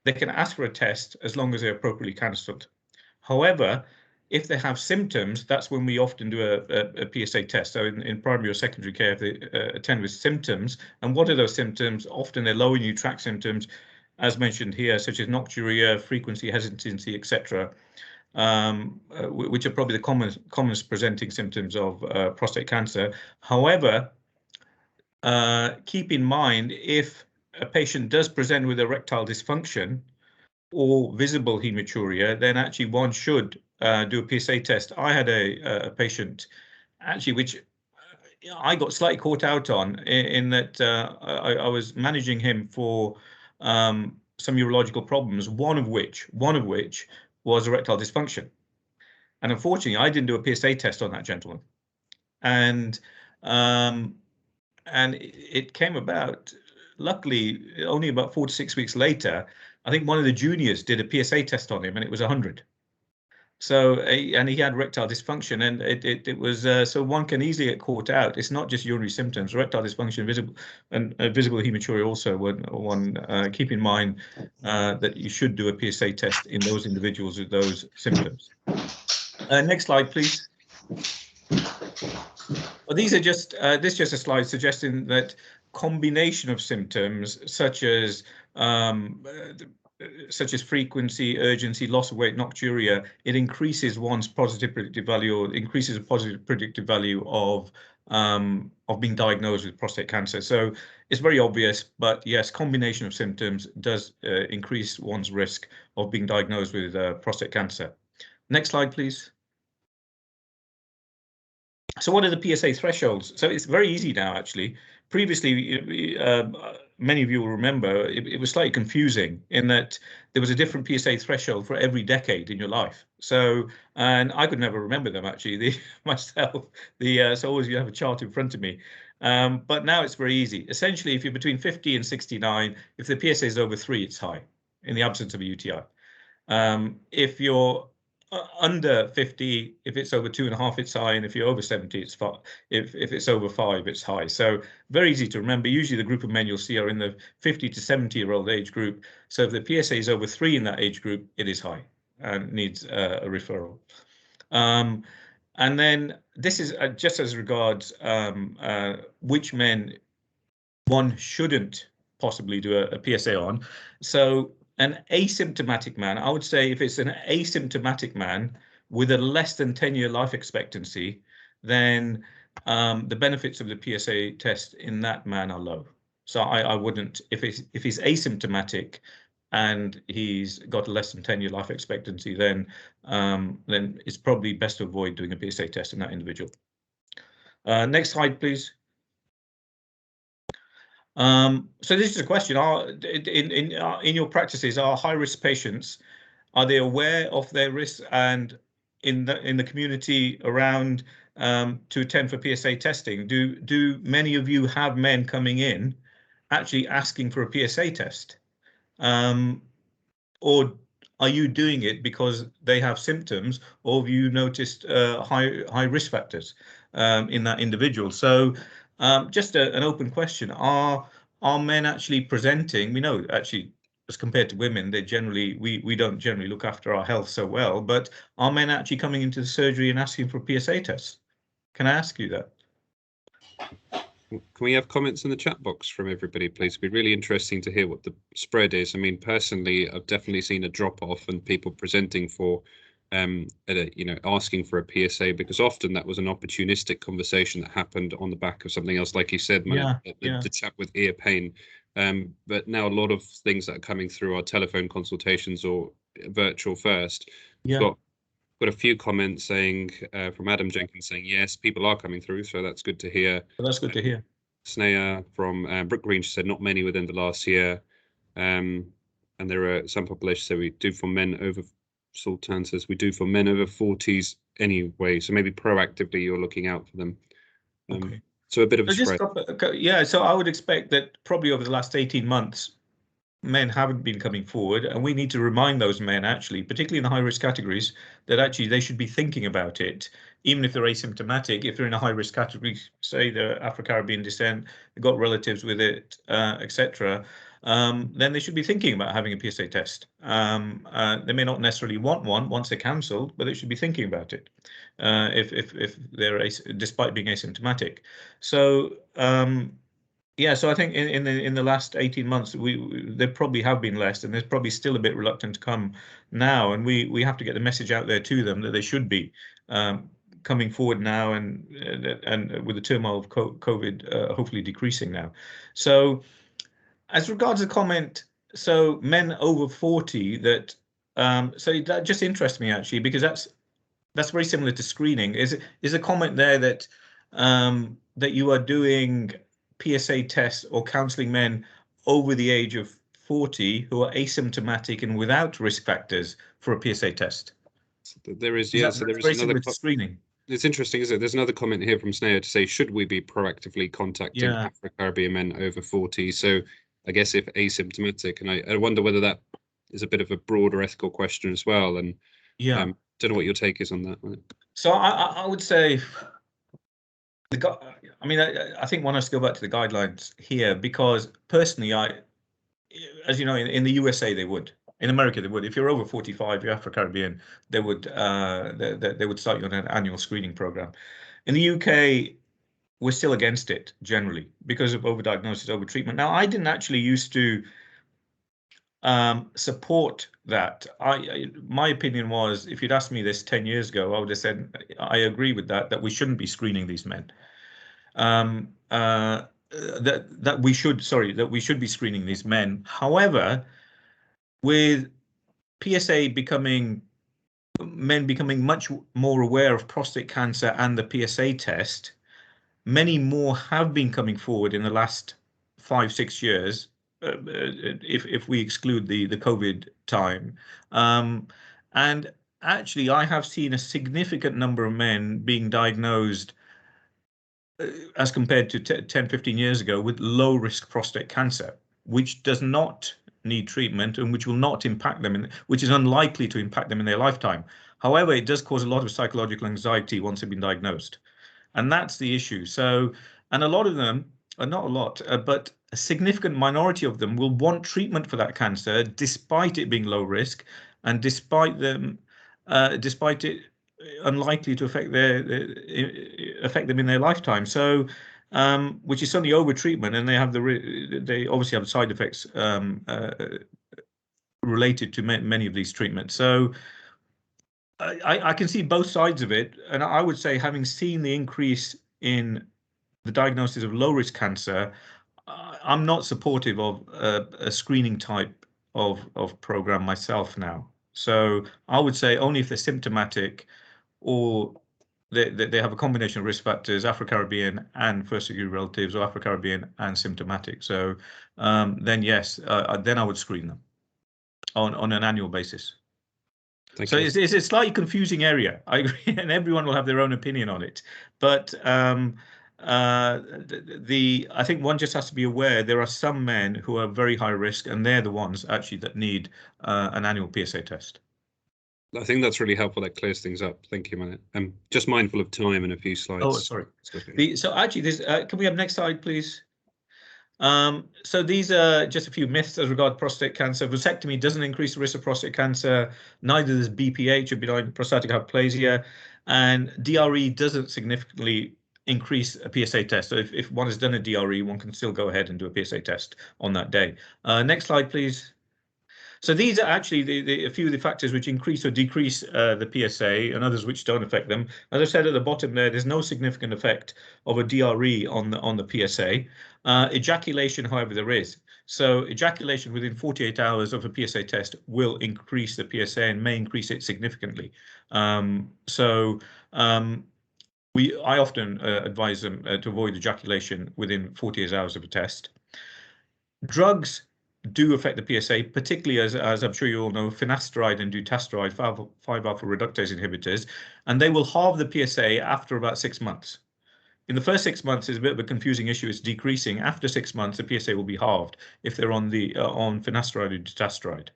they can ask for a test as long as they're appropriately counselled. However, if they have symptoms, that's when we often do a PSA test. So in primary or secondary care, if they attend with symptoms, and what are those symptoms? Often they're lower urinary tract symptoms, as mentioned here, such as nocturia, frequency, hesitancy, etc., which are probably the commonest presenting symptoms of prostate cancer. However, keep in mind, if a patient does present with erectile dysfunction or visible hematuria, then actually one should do a PSA test. I had a patient, actually, which I got slightly caught out on in that I was managing him for some urological problems, one of which was erectile dysfunction. And unfortunately, I didn't do a PSA test on that gentleman. And it came about, luckily, only about 4 to 6 weeks later. I think one of the juniors did a PSA test on him, and it was 100. So, and he had erectile dysfunction, and it was so one can easily get caught out. It's not just urinary symptoms. Erectile dysfunction, visible hematuria also. One keep in mind that you should do a PSA test in those individuals with those symptoms. Next slide, please. Well, these are just this is just a slide suggesting that combination of symptoms such as frequency, urgency, loss of weight, nocturia, it increases one's positive predictive value, or increases a positive predictive value of being diagnosed with prostate cancer. So it's very obvious, but yes, combination of symptoms does increase one's risk of being diagnosed with prostate cancer. Next slide, please. So what are the PSA thresholds? So it's very easy now, actually. Previously, many of you will remember, it was slightly confusing in that there was a different PSA threshold for every decade in your life. So, and I could never remember them, actually, myself. So always you have a chart in front of me. But now it's very easy. Essentially, if you're between 50 and 69, if the PSA is over 3, it's high, in the absence of a UTI. If you're under 50, if it's over 2.5, it's high, and if you're over 70, it's 5. If it's over 5, it's high. So very easy to remember. Usually the group of men you'll see are in the 50 to 70-year-old age group. So if the PSA is over 3 in that age group, it is high and needs a referral. And then this is just as regards which men one shouldn't possibly do a PSA on. So an asymptomatic man, I would say if it's an asymptomatic man with a less than 10-year life expectancy, then the benefits of the PSA test in that man are low. So I wouldn't, if he's asymptomatic and he's got a less than 10-year life expectancy, then it's probably best to avoid doing a PSA test in that individual. Next slide, please. So this is a question: in your practices, are high-risk patients, are they aware of their risks, and in the community around to attend for PSA testing? Do many of you have men coming in actually asking for a PSA test, or are you doing it because they have symptoms, or have you noticed high risk factors in that individual? So just an open question: are men actually presenting? We know actually, as compared to women, they generally we don't generally look after our health so well, but are men actually coming into the surgery and asking for a PSA test? Can I ask you that? Can we have comments in the chat box from everybody, please? It'd be really interesting to hear what the spread is. I mean, personally, I've definitely seen a drop off and people presenting for, asking for a PSA, because often that was an opportunistic conversation that happened on the back of something else, like you said, the chat with ear pain. But now a lot of things that are coming through are telephone consultations or virtual first. Yeah. Got a few comments saying from Adam Jenkins saying yes, people are coming through, so that's good to hear. Well, that's good to hear. Snea from Brook Green, she said not many within the last year, and there are some populations that we do for men over. Sultan says we do for men over 40s anyway, so maybe proactively you're looking out for them. Okay. So a bit of a spread. Yeah, so I would expect that probably over the last 18 months. Men haven't been coming forward, and we need to remind those men, actually, particularly in the high-risk categories, that actually they should be thinking about it, even if they're asymptomatic. If they're in a high-risk category, say they're Afro-Caribbean descent, they've got relatives with it, etc., then they should be thinking about having a PSA test. They may not necessarily want one once they're cancelled, but they should be thinking about it if they're despite being asymptomatic. So. Yeah, so I think in the last 18 months, there probably have been less, and there's probably still a bit reluctant to come now, and we have to get the message out there to them that they should be coming forward now, and with the turmoil of COVID hopefully decreasing now. So, as regards the comment, so men over 40 that so that just interests me actually, because that's very similar to screening. Is a comment there that that you are doing PSA tests or counselling men over the age of 40 who are asymptomatic and without risk factors for a PSA test. There is, Is yeah. that So there is very another similar to screening? It's interesting, isn't it? There's another comment here from Snare to say, should we be proactively contacting Yeah. Afro-Caribbean men over 40? So I guess if asymptomatic, and I wonder whether that is a bit of a broader ethical question as well. And Yeah. don't know what your take is on that. So I would say I think one has to go back to the guidelines here, because personally, as you know, in the USA they would, in America they would. If you're over 45, you're Afro-Caribbean, they would start you on an annual screening program. In the UK, we're still against it generally because of overdiagnosis, overtreatment. Now, I didn't actually used to support that. My opinion was, if you'd asked me this 10 years ago, I would have said I agree with that we shouldn't be screening these men. That we should be screening these men. However, with men becoming much more aware of prostate cancer and the PSA test, many more have been coming forward in the last 5-6 years, if we exclude the COVID time. And actually, I have seen a significant number of men being diagnosed as compared to 10-15 years ago with low risk prostate cancer, which does not need treatment and which will not impact them, which is unlikely to impact them in their lifetime. However, it does cause a lot of psychological anxiety once they've been diagnosed. And that's the issue. So, and a lot of them, not a lot, but a significant minority of them will want treatment for that cancer, despite it being low risk and despite it unlikely to affect them in their lifetime. So, which is suddenly over treatment, and they obviously have side effects related to many of these treatments. So I can see both sides of it, and I would say, having seen the increase in the diagnosis of low risk cancer, I'm not supportive of a screening type of program myself now. So I would say only if they're symptomatic, or they have a combination of risk factors, Afro-Caribbean and first degree relatives, or Afro-Caribbean and symptomatic. So then yes, then I would screen them on an annual basis. So it's a slightly confusing area, I agree, and everyone will have their own opinion on it. But I think one just has to be aware there are some men who are very high risk, and they're the ones actually that need an annual PSA test. I think that's really helpful. That clears things up. Thank you, Manit. I'm just mindful of time and a few slides. Oh, sorry. So actually, can we have next slide, please? So these are just a few myths as regards prostate cancer. Vasectomy doesn't increase the risk of prostate cancer. Neither does BPH, or benign prostatic hyperplasia, and DRE doesn't significantly increase a PSA test. So if one has done a DRE, one can still go ahead and do a PSA test on that day. Next slide, please. So these are actually a few of the factors which increase or decrease the PSA, and others which don't affect them. As I said at the bottom there's no significant effect of a DRE on the PSA. Ejaculation, however, there is. So ejaculation within 48 hours of a PSA test will increase the PSA and may increase it significantly. I often advise them to avoid ejaculation within 48 hours of a test. Drugs do affect the PSA, particularly as I'm sure you all know, finasteride and dutasteride, 5-alpha reductase inhibitors, and they will halve the PSA after about 6 months. In the first 6 months, it's a bit of a confusing issue. It's decreasing. After 6 months, the PSA will be halved if they're on finasteride or dutasteride.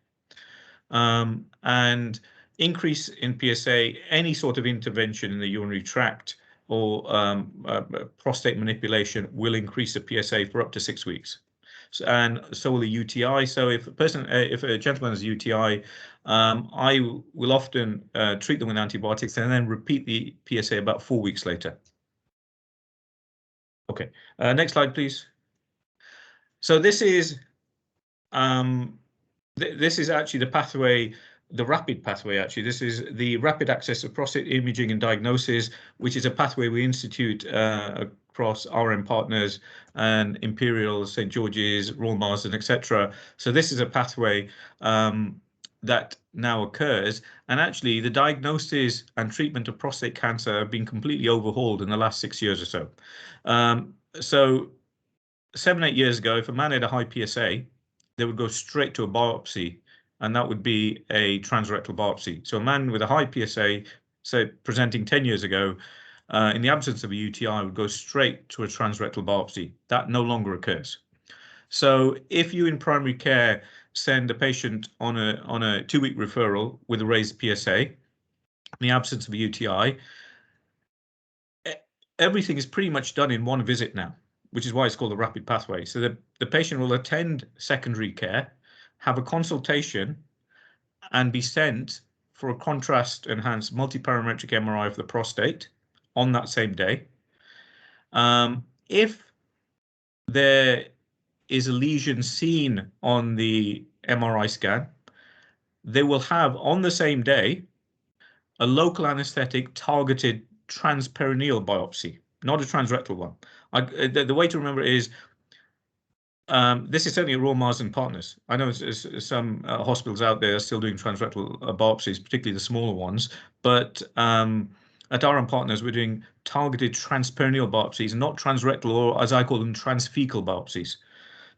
And increase in PSA, any sort of intervention in the urinary tract or prostate manipulation will increase the PSA for up to 6 weeks. And so will the UTI. So if a gentleman has a UTI, I will often treat them with antibiotics and then repeat the PSA about 4 weeks later. Okay, next slide, please. So this is actually the pathway, the rapid pathway. Actually, this is the rapid access to prostate imaging and diagnosis, which is a pathway we institute across RM partners and Imperial, St. George's, Royal Marsden, etc. So this is a pathway that now occurs, and actually the diagnosis and treatment of prostate cancer have been completely overhauled in the last 6 years or so. So 7-8 years ago, if a man had a high PSA, they would go straight to a biopsy, and that would be a transrectal biopsy. So a man with a high PSA, say presenting 10 years ago, in the absence of a UTI, would go straight to a transrectal biopsy. That no longer occurs. So if you in primary care send a patient on a 2-week referral with a raised PSA, in the absence of a UTI, everything is pretty much done in one visit now, which is why it's called a rapid pathway. So the patient will attend secondary care, have a consultation, and be sent for a contrast-enhanced multiparametric MRI of the prostate on that same day. If there is a lesion seen on the MRI scan, they will have on the same day a local anesthetic targeted transperineal biopsy, not a transrectal one. The way to remember it is, this is certainly at Royal Marsden Partners. I know some hospitals out there are still doing transrectal biopsies, particularly the smaller ones, but at RM Partners, we're doing targeted transperineal biopsies, not transrectal, or as I call them, transfecal biopsies.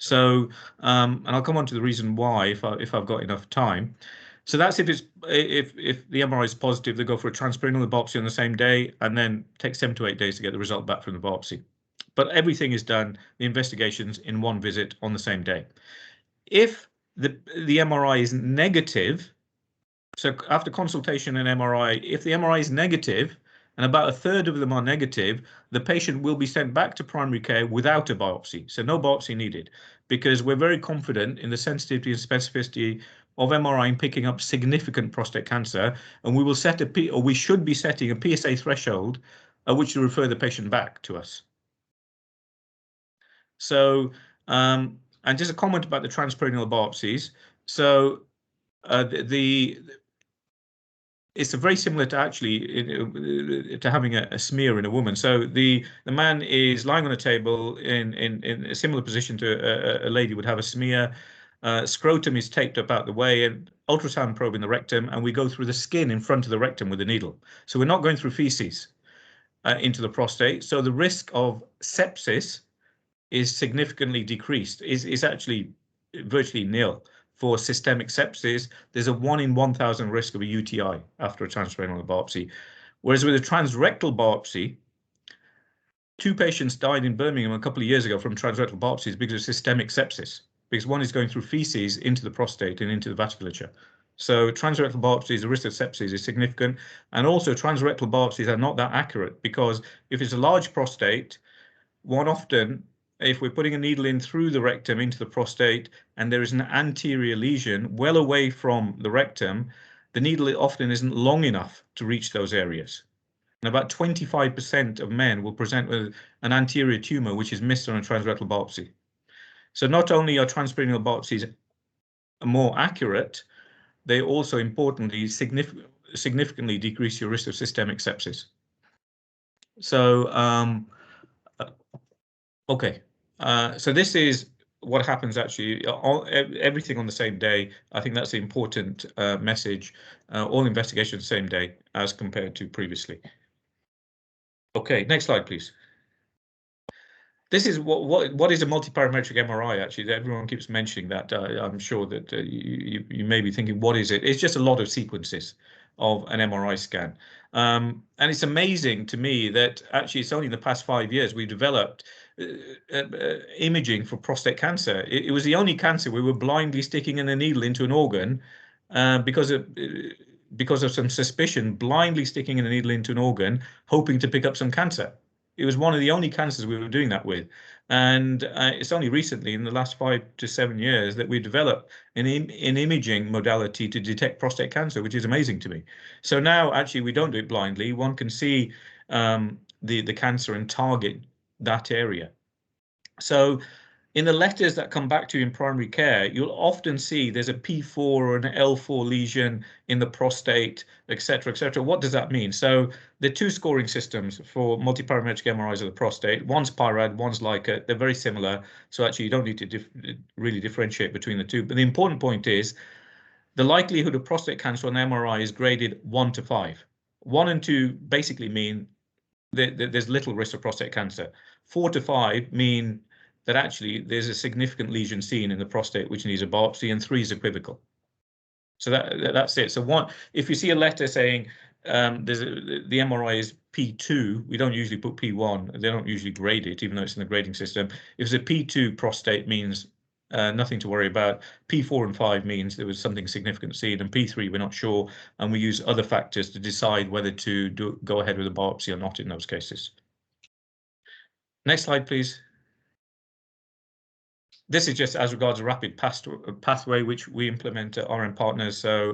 So, and I'll come on to the reason why if I've got enough time. So that's if the MRI is positive, they go for a transperineal biopsy on the same day, and then take 7 to 8 days to get the result back from the biopsy. But everything is done, the investigations, in one visit on the same day. If the MRI is negative, so after consultation and MRI, if the MRI is negative, and about a third of them are negative, the patient will be sent back to primary care without a biopsy. So no biopsy needed, because we're very confident in the sensitivity and specificity of MRI in picking up significant prostate cancer, and we will set we should be setting a PSA threshold at which to refer the patient back to us. So, and just a comment about the transperineal biopsies. So it's very similar to actually to having a smear in a woman. So the man is lying on a table in a similar position to a lady would have a smear. Scrotum is taped up out the way, and ultrasound probe in the rectum, and we go through the skin in front of the rectum with a needle. So we're not going through feces into the prostate. So the risk of sepsis is significantly decreased, is actually virtually nil. For systemic sepsis, there's a 1 in 1,000 risk of a UTI after a transperineal biopsy. Whereas with a transrectal biopsy, 2 patients died in Birmingham a couple of years ago from transrectal biopsies because of systemic sepsis, because one is going through feces into the prostate and into the vasculature. So transrectal biopsies, the risk of sepsis is significant. And also transrectal biopsies are not that accurate, because if it's a large prostate, one often, if we're putting a needle in through the rectum into the prostate and there is an anterior lesion well away from the rectum, the needle often isn't long enough to reach those areas. And about 25% of men will present with an anterior tumor which is missed on a transrectal biopsy. So not only are transperineal biopsies more accurate, they also importantly significantly decrease your risk of systemic sepsis. So okay, so this is what happens actually, everything on the same day. I think that's the important message. All investigations same day as compared to previously. Okay, next slide, please. This is what is a multiparametric MRI actually. Everyone keeps mentioning that. I'm sure that you may be thinking, what is it? It's just a lot of sequences of an MRI scan. And it's amazing to me that actually it's only in the past 5 years we've developed imaging for prostate cancer. It was the only cancer we were blindly sticking in a needle into an organ because of some suspicion, blindly sticking in a needle into an organ, hoping to pick up some cancer. It was one of the only cancers we were doing that with. And it's only recently, in the last 5 to 7 years, that we developed an imaging modality to detect prostate cancer, which is amazing to me. So now, actually, we don't do it blindly. One can see the cancer and target that area. So in the letters that come back to you in primary care, you'll often see there's a P4 or an L4 lesion in the prostate, etc., etc. What does that mean? So there are 2 scoring systems for multiparametric MRIs of the prostate. One's PIRAD, one's Leica. They're very similar. So actually, you don't need to really differentiate between the 2. But the important point is the likelihood of prostate cancer on MRI is graded 1 to 5. 1 and 2 basically mean that there's little risk of prostate cancer. 4 to 5 mean that actually there's a significant lesion seen in the prostate which needs a biopsy, and 3 is equivocal. So that's it. So one, if you see a letter saying the MRI is P2, we don't usually put P1. They don't usually grade it, even though it's in the grading system. If it's a P2 prostate, means nothing to worry about. P4 and 5 means there was something significant seen, and P3 we're not sure, and we use other factors to decide whether to go ahead with a biopsy or not in those cases. Next slide, please. This is just as regards a rapid pathway which we implement at RM Partners. So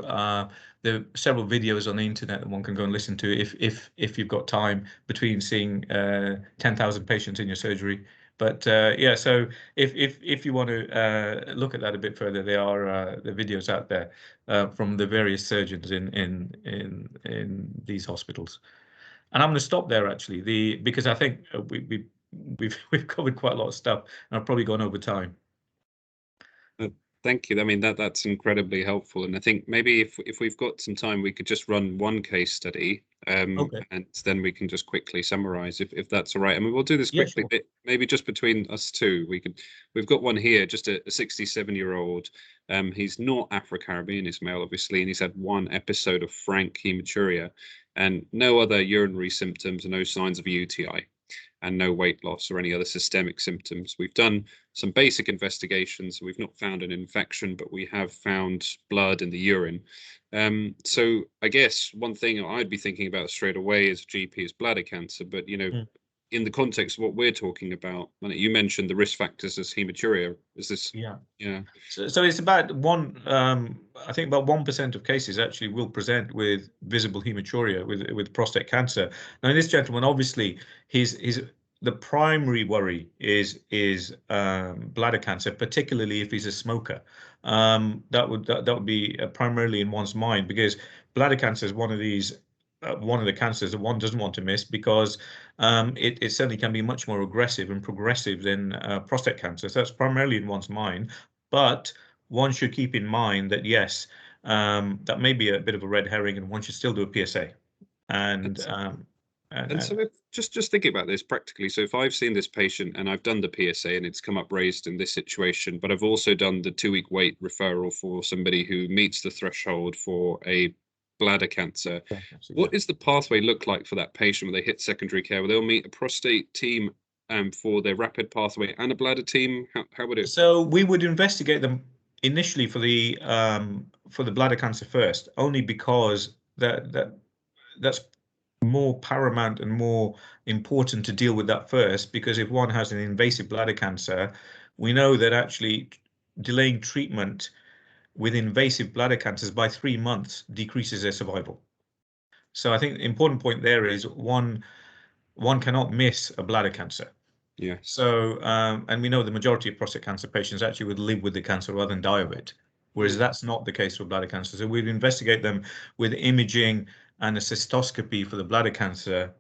there are several videos on the internet that one can go and listen to if you've got time between seeing 10,000 patients in your surgery. But yeah, so if you want to look at that a bit further, there are the videos out there from the various surgeons in these hospitals. And I'm going to stop there actually, because I think we've covered quite a lot of stuff, and I've probably gone over time. Thank you. I mean, that's incredibly helpful. And I think maybe if we've got some time, we could just run one case study, Okay. and then we can just quickly summarize if that's all right. I mean, we'll do this quickly, sure. but maybe just between us two, we've got one here, just a 67-year-old. He's not Afro-Caribbean, he's male, obviously, and he's had one episode of frank hematuria and no other urinary symptoms and no signs of a UTI. And no weight loss or any other systemic symptoms. We've done some basic investigations. We've not found an infection, but we have found blood in the urine. So I guess one thing I'd be thinking about straight away as GP is bladder cancer. But, you know, in the context of what we're talking about, you mentioned the risk factors as hematuria. Is this? Yeah. Yeah. So it's about I think about 1% of cases actually will present with visible hematuria with prostate cancer. Now in this gentleman, obviously, the primary worry is bladder cancer, particularly if he's a smoker. That would be primarily in one's mind, because bladder cancer is one of the cancers that one doesn't want to miss, because it certainly can be much more aggressive and progressive than prostate cancer. So that's primarily in one's mind. But one should keep in mind that, yes, that may be a bit of a red herring, and one should still do a PSA. And so if, just thinking about this practically, so if I've seen this patient and I've done the PSA and it's come up raised in this situation, but I've also done the 2-week wait referral for somebody who meets the threshold for a bladder cancer, what does the pathway look like for that patient when they hit secondary care? Will they meet a prostate team for their rapid pathway and a bladder team? How would it? So we would investigate them initially for the bladder cancer first, only because that's more paramount and more important to deal with that first, because if one has an invasive bladder cancer, we know that actually delaying treatment with invasive bladder cancers by 3 months decreases their survival. So I think the important point there is one cannot miss a bladder cancer. Yeah. So and we know the majority of prostate cancer patients actually would live with the cancer rather than die of it, whereas that's not the case for bladder cancer. So we'd investigate them with imaging and a cystoscopy for the bladder cancer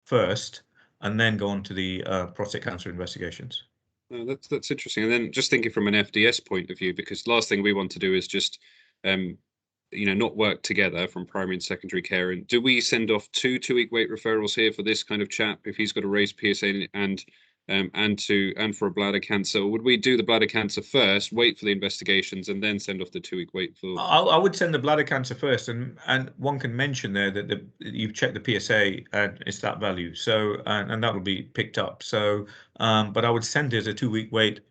first, and then go on to the prostate cancer investigations. That's interesting. And then just thinking from an FDS point of view, because the last thing we want to do is just not work together from primary and secondary care. And do we send off 2 2-week wait referrals here for this kind of chap if he's got a raised PSA and for a bladder cancer? Or would we do the bladder cancer first, wait for the investigations, and then send off the 2-week wait for? I would send the bladder cancer first, and one can mention there that you've checked the PSA and it's that value. So and that will be picked up. So but I would send it a 2-week wait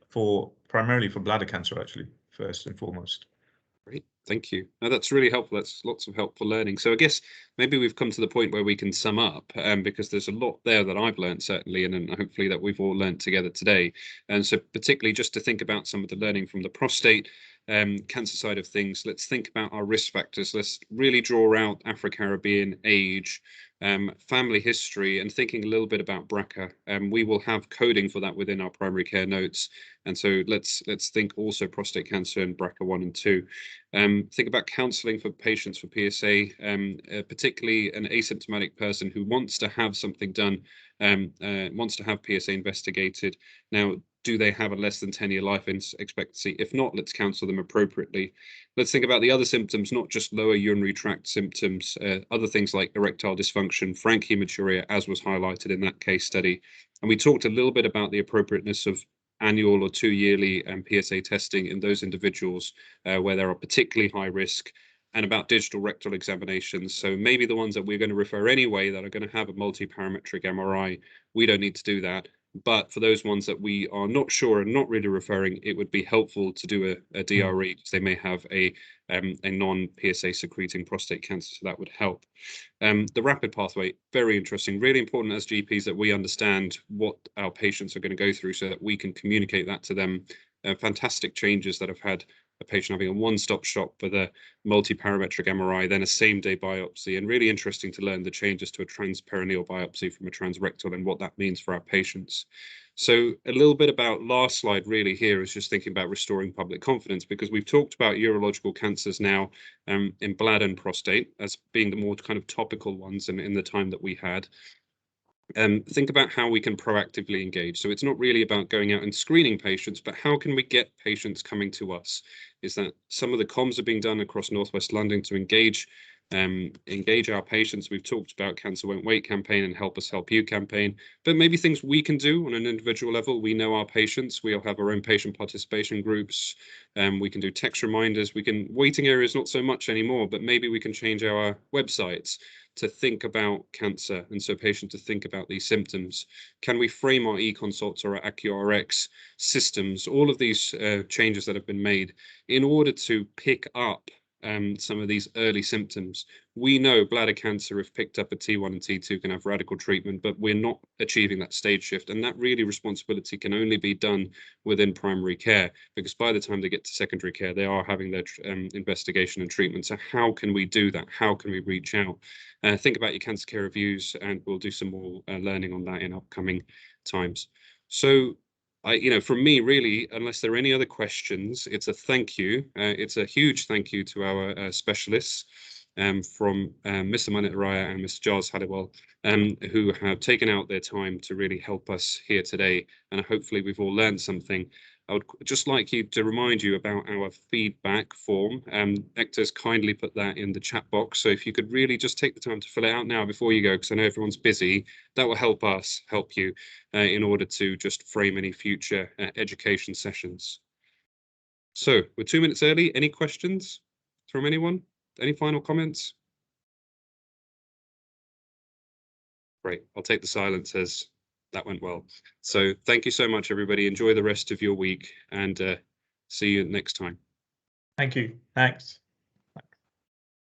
primarily for bladder cancer, actually, first and foremost. Great, thank you. No, that's really helpful. That's lots of helpful learning. So I guess maybe we've come to the point where we can sum up, because there's a lot there that I've learned, certainly, and hopefully that we've all learned together today. And so particularly just to think about some of the learning from the prostate cancer side of things, let's think about our risk factors. Let's really draw out Afro-Caribbean, age, family history, and thinking a little bit about BRCA. We will have coding for that within our primary care notes. And so let's think also prostate cancer and BRCA 1 and 2. Think about counselling for patients for PSA, particularly an asymptomatic person who wants to have something done, wants to have PSA investigated. Now, do they have a less than 10-year life expectancy? If not, let's counsel them appropriately. Let's think about the other symptoms, not just lower urinary tract symptoms, other things like erectile dysfunction, frank hematuria, as was highlighted in that case study. And we talked a little bit about the appropriateness of annual or 2 yearly PSA testing in those individuals where there are particularly high risk, and about digital rectal examinations. So maybe the ones that we're going to refer anyway that are going to have a multi-parametric MRI, we don't need to do that. But for those ones that we are not sure and not really referring, it would be helpful to do a DRE because they may have a non-PSA secreting prostate cancer, so that would help. The rapid pathway, very interesting, really important as GPs that we understand what our patients are going to go through so that we can communicate that to them. Fantastic changes that have had a patient having a one-stop shop for the multi-parametric MRI, then a same-day biopsy, and really interesting to learn the changes to a transperineal biopsy from a transrectal and what that means for our patients. So a little bit about last slide really here is just thinking about restoring public confidence, because we've talked about urological cancers now in bladder and prostate as being the more kind of topical ones in the time that we had. Think about how we can proactively engage. So it's not really about going out and screening patients, but how can we get patients coming to us? Is that some of the comms are being done across Northwest London to engage our patients. We've talked about Cancer Won't Wait campaign and Help Us Help You campaign, but maybe things we can do on an individual level. We know our patients, we all have our own patient participation groups, we can do text reminders, waiting areas not so much anymore, but maybe we can change our websites to think about cancer, and so patients to think about these symptoms. Can we frame our e-consults or our AccuRx systems, all of these changes that have been made in order to pick up some of these early symptoms? We know bladder cancer, if picked up at T1 and T2, can have radical treatment, but we're not achieving that stage shift, and that really responsibility can only be done within primary care, because by the time they get to secondary care, they are having their investigation and treatment. So how can we do that? How can we reach out? Think about your cancer care reviews, and we'll do some more learning on that in upcoming times. So from me, really, unless there are any other questions, it's a thank you. It's a huge thank you to our specialists from Mr. Manit Raya and Mr. Giles Halliwell, who have taken out their time to really help us here today. And hopefully we've all learned something. I would just like to remind you about our feedback form. Hector's kindly put that in the chat box. So if you could really just take the time to fill it out now before you go, because I know everyone's busy, that will help us help you in order to just frame any future education sessions. So we're 2 minutes early. Any questions from anyone? Any final comments? Great. I'll take the silence as that went well. So thank you so much, everybody. Enjoy the rest of your week, and see you next time. Thank you. Thanks.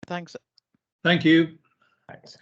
Thanks. Thank you. Thanks.